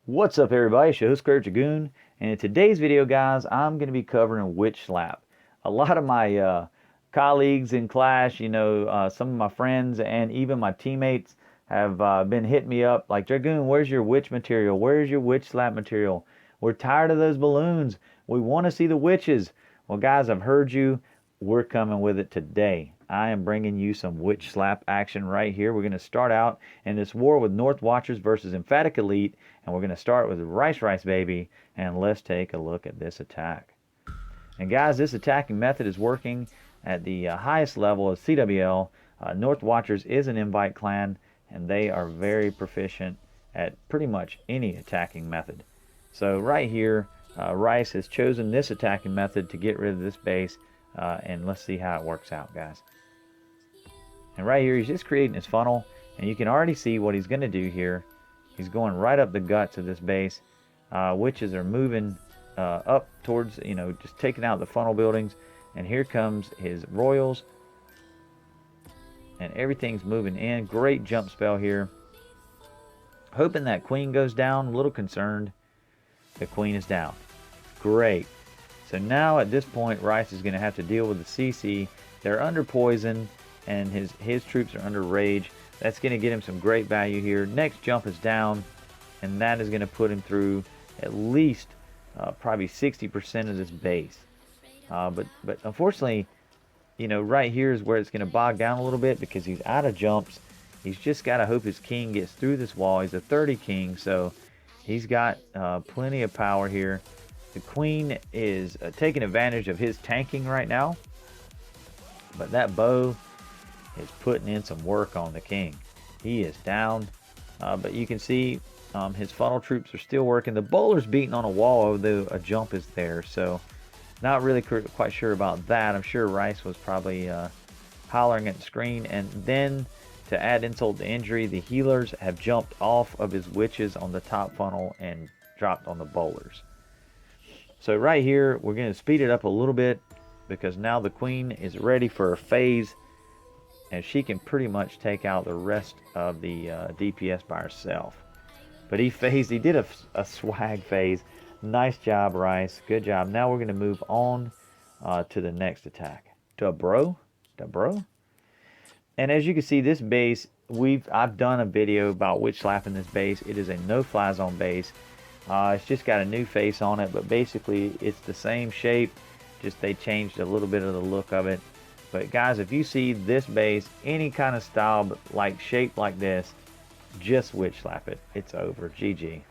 What's up everybody, it's your host Kurt Dragoon, and in today's video guys, I'm going to be covering Witch Slap. A lot of my colleagues in Clash, some of my friends and even my teammates have been hitting me up like, Dragoon, where's your witch material? Where's your Witch Slap material? We're tired of those balloons. We want to see the witches. Well guys, I've heard you. We're coming with it today. I am bringing you some Witch Slap action right here. We're going to start out in this war with North Watchers versus Emphatic Elite, and we're going to start with Rice Rice Baby, and let's take a look at this attack. And guys, this attacking method is working at the highest level of CWL. North Watchers is an invite clan, and they are very proficient at pretty much any attacking method. So right here, Rice has chosen this attacking method to get rid of this base, and let's see how it works out, guys. And right here, he's just creating his funnel, and you can already see what he's going to do here. He's going right up the guts of this base. Witches are moving up towards, just taking out the funnel buildings. And here comes his royals. And everything's moving in. Great jump spell here. Hoping that queen goes down. A little concerned. The queen is down. Great. So now at this point, Rice is going to have to deal with the CC. They're under poison, and his troops are under rage. That's going to get him some great value here. Next jump is down, and that is going to put him through at least probably 60% of this base. But unfortunately, right here is where it's going to bog down a little bit because he's out of jumps. He's just got to hope his king gets through this wall. He's a 30 king, so he's got plenty of power here. The queen is taking advantage of his tanking right now, but that bow is putting in some work on the king. He is down, but you can see his funnel troops are still working. The bowler's beating on a wall, although a jump is there, so not really quite sure about that. I'm sure Rice was probably hollering at the screen. And then to add insult to injury, the healers have jumped off of his witches on the top funnel and dropped on the bowlers. So right here, we're going to speed it up a little bit because now the queen is ready for a phase, and she can pretty much take out the rest of the DPS by herself. But he did a swag phase. Nice job, Rice. Good job. Now we're going to move on to the next attack. Dubro. And as you can see, this base, I've done a video about Witch Slapping this base. It is a no-fly zone base. It's just got a new face on it, but basically it's the same shape, just they changed a little bit of the look of it. But guys, if you see this base, any kind of style like shape like this, just Witch Slap it. It's over. GG.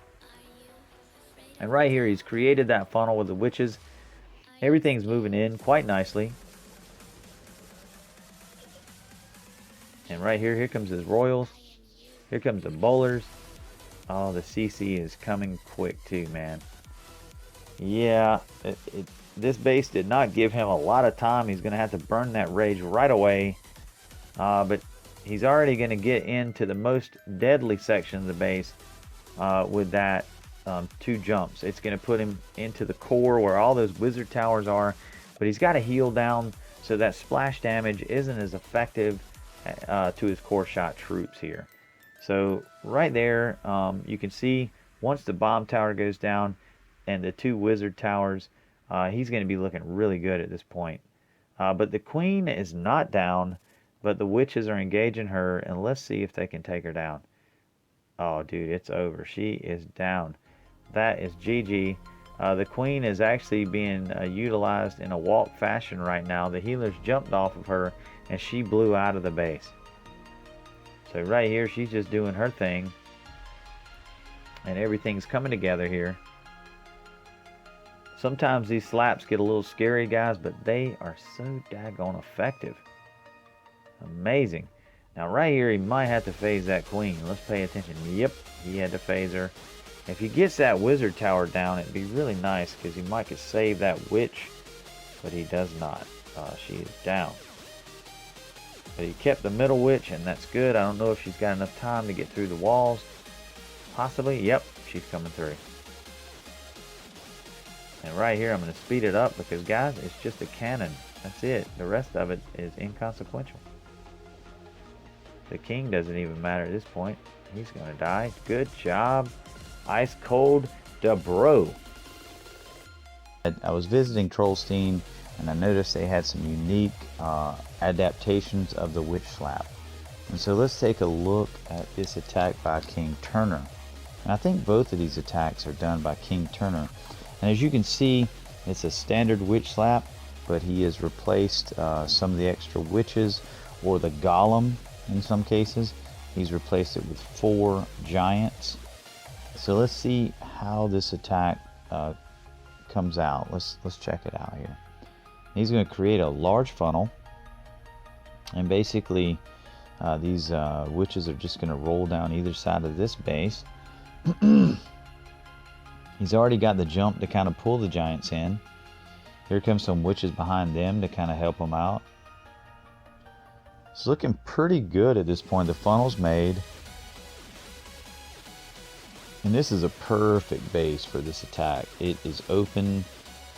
And right here, he's created that funnel with the witches. Everything's moving in quite nicely. And right here comes his royals. Here comes the bowlers. Oh, the CC is coming quick too, man. Yeah, this base did not give him a lot of time. He's going to have to burn that rage right away. But he's already going to get into the most deadly section of the base with that 2 jumps. It's going to put him into the core where all those wizard towers are. But he's got to heal down so that splash damage isn't as effective to his core shot troops here. So right there, you can see once the bomb tower goes down and the 2 wizard towers, he's going to be looking really good at this point. But the queen is not down, but the witches are engaging her, and let's see if they can take her down. Oh, dude, it's over. She is down. That is GG. The queen is actually being utilized in a walk fashion right now. The healers jumped off of her, and she blew out of the base. So right here, she's just doing her thing. And everything's coming together here. Sometimes these slaps get a little scary, guys, but they are so daggone effective. Amazing. Now right here, he might have to phase that queen. Let's pay attention. Yep, he had to phase her. If he gets that wizard tower down, it'd be really nice because he might could save that witch, but he does not. She is down. But he kept the middle witch, and that's good. I don't know if she's got enough time to get through the walls. Possibly. Yep, she's coming through. And right here, I'm going to speed it up because, guys, it's just a cannon. That's it. The rest of it is inconsequential. The king doesn't even matter at this point. He's going to die. Good job. Ice Cold Dubro. I was visiting Trollstein, and I noticed they had some unique adaptations of the Witch Slap. And so let's take a look at this attack by King Turner. And I think both of these attacks are done by King Turner. And as you can see, it's a standard Witch Slap, but he has replaced some of the extra witches, or the golem in some cases. He's replaced it with 4 giants. So let's see how this attack comes out. Let's check it out here. He's going to create a large funnel, and basically these witches are just going to roll down either side of this base. He's already got the jump to kind of pull the giants in. Here comes some witches behind them to kind of help them out. It's looking pretty good at this point. The funnel's made. And this is a perfect base for this attack. It is open.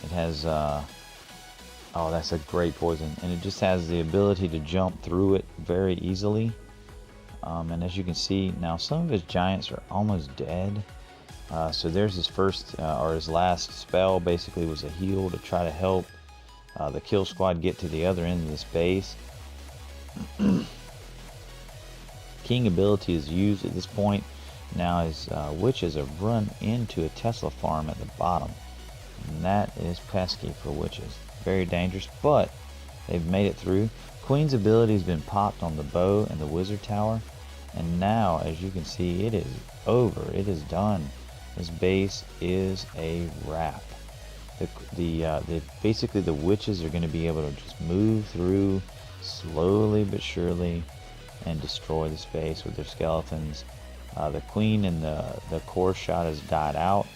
It has, oh, that's a great poison. And it just has the ability to jump through it very easily. And as you can see, now some of his giants are almost dead. So there's his first, or his last spell, basically was a heal to try to help the kill squad get to the other end of this base. King ability is used at this point. Now his witches have run into a Tesla farm at the bottom. And that is pesky for witches. Very dangerous, but they've made it through. Queen's ability has been popped on the bow and the wizard tower. And now, as you can see, it is over. It is done. This base is a wrap. Basically the witches are going to be able to just move through slowly but surely and destroy the space with their skeletons. The queen and the core shot has died out,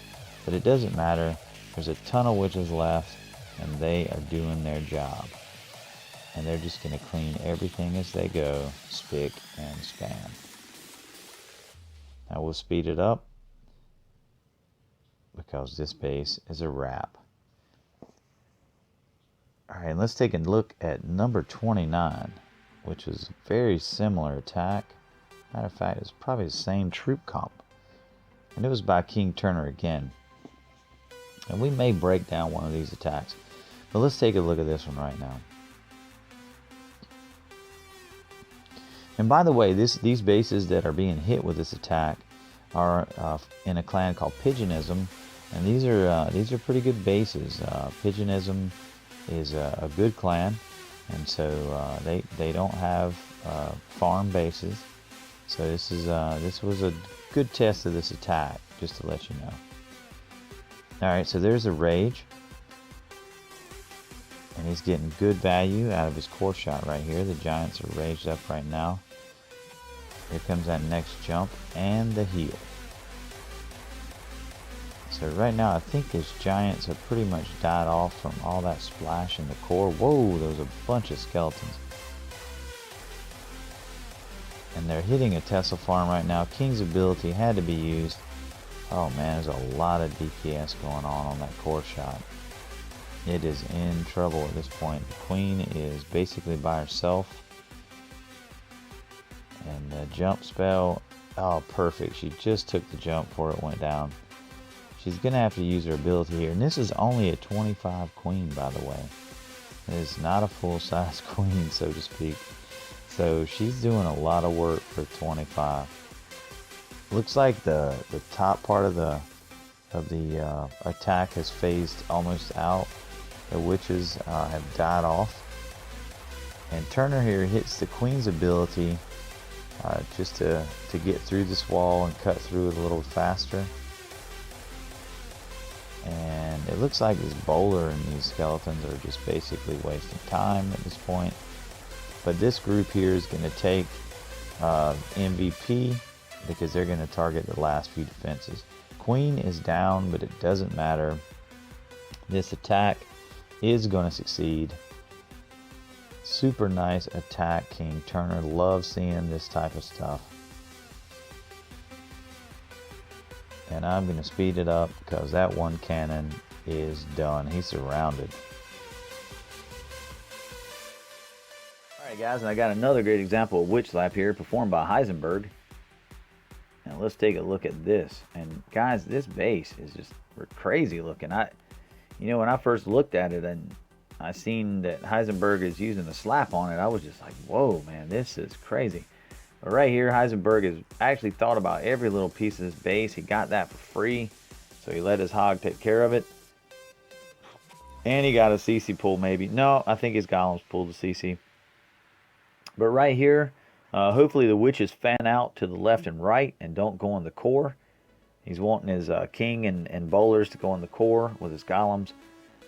but it doesn't matter. There's a ton of witches left, and they are doing their job. And they're just going to clean everything as they go, spick and span. Now we'll speed it up, because this base is a wrap. Alright, let's take a look at number 29, which is a very similar attack. Matter of fact, it's probably the same troop comp. And it was by King Turner again. And we may break down one of these attacks. But let's take a look at this one right now. And by the way, these bases that are being hit with this attack are in a clan called Pigeonism. And these are pretty good bases. Pigeonism is a good clan, and so they don't have farm bases. So this was a good test of this attack, just to let you know. All right, so there's a rage, and he's getting good value out of his core shot right here. The giants are raged up right now. Here comes that next jump and the heal. So right now, I think his giants have pretty much died off from all that splash in the core. Whoa, there was a bunch of skeletons. And they're hitting a Tesla farm right now. King's ability had to be used. Oh man, there's a lot of DPS going on that core shot. It is in trouble at this point. The queen is basically by herself. And the jump spell, oh perfect. She just took the jump before it went down. She's going to have to use her ability here. And this is only a 25 queen, by the way. It is not a full-size queen, so to speak. So she's doing a lot of work for 25. Looks like the top part of the attack has phased almost out. The witches have died off. And Turner here hits the queen's ability just to get through this wall and cut through it a little faster. And it looks like this bowler and these skeletons are just basically wasting time at this point. But this group here is going to take MVP because they're going to target the last few defenses. Queen is down, but it doesn't matter. This attack is going to succeed. Super nice attack, King Turner. Love seeing this type of stuff. And I'm going to speed it up because that one cannon is done. He's surrounded. Alright guys, and I got another great example of Witch Slap here performed by Heisenberg. And let's take a look at this. And guys, this base is just crazy looking. When I first looked at it and I seen that Heisenberg is using the slap on it, I was just like, whoa man, this is crazy. But right here, Heisenberg has actually thought about every little piece of this base. He got that for free, so he let his hog take care of it. And he got a CC pull maybe. No, I think his golems pulled the CC. But right here, hopefully the witches fan out to the left and right and don't go on the core. He's wanting his king and bowlers to go on the core with his golems.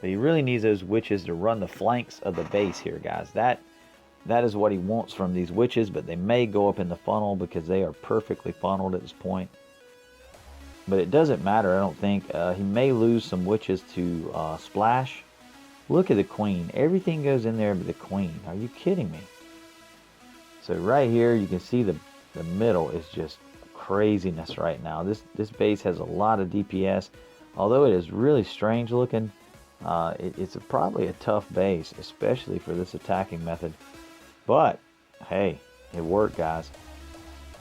But he really needs those witches to run the flanks of the base here, guys. That is what he wants from these witches, but they may go up in the funnel because they are perfectly funneled at this point. But it doesn't matter, I don't think. He may lose some witches to splash. Look at the queen. Everything goes in there but the queen. Are you kidding me? So right here, you can see the middle is just craziness right now. This base has a lot of DPS. Although it is really strange looking, it's probably a tough base, especially for this attacking method. But, hey, it worked, guys.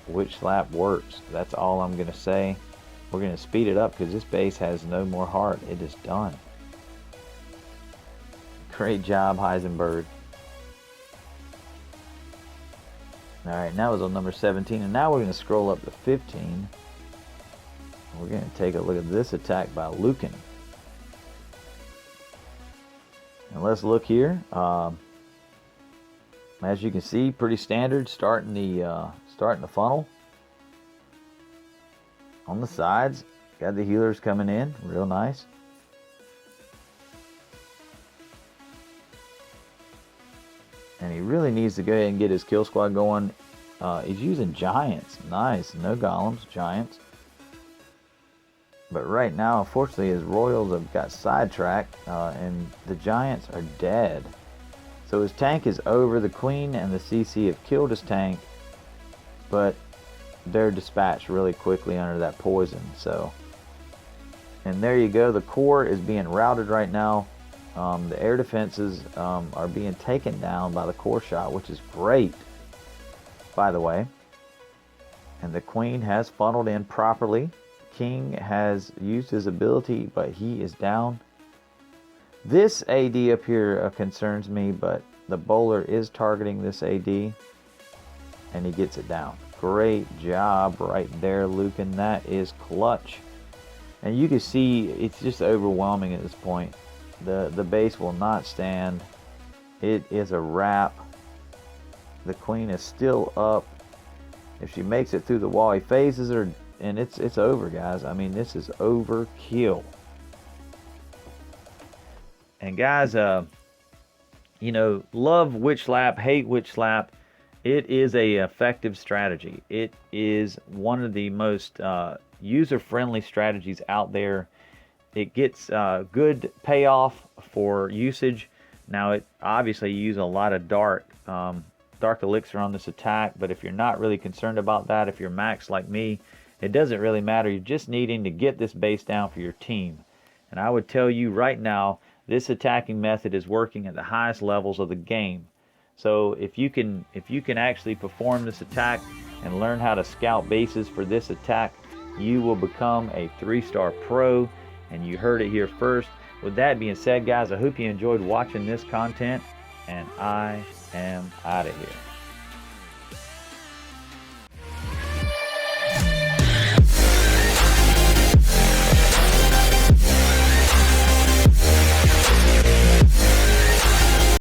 Witch Slap works. That's all I'm going to say. We're going to speed it up because this base has no more heart. It is done. Great job, Heisenberg. Alright, now was on number 17, and now we're going to scroll up to 15. We're going to take a look at this attack by Lucan. And let's look here. As you can see, pretty standard, starting the funnel. On the sides, got the healers coming in, real nice. And he really needs to go ahead and get his kill squad going. He's using giants. Nice. No golems, giants. But right now, unfortunately, his royals have got sidetracked. And the giants are dead. So his tank is over. The queen and the CC have killed his tank. But they're dispatched really quickly under that poison. And there you go. The core is being routed right now. The air defenses are being taken down by the core shot, which is great, by the way. And the queen has funneled in properly. King has used his ability, but he is down. This AD up here concerns me, but the bowler is targeting this AD, and he gets it down. Great job right there, Lucan. That is clutch. And you can see it's just overwhelming at this point. The base will not stand. It is a wrap. The queen is still up. If she makes it through the wall, he phases her, and it's over, guys. I mean, this is overkill. And guys, love Witch Slap, hate Witch Slap. It is a effective strategy. It is one of the most user-friendly strategies out there. It gets good payoff for usage. Now, it obviously you use a lot of dark elixir on this attack, but if you're not really concerned about that, if you're max like me, it doesn't really matter. You're just needing to get this base down for your team. And I would tell you right now, this attacking method is working at the highest levels of the game. So if you can actually perform this attack and learn how to scout bases for this attack, you will become a 3-star pro. And you heard it here first. With that being said, guys, I hope you enjoyed watching this content, and I am out of here.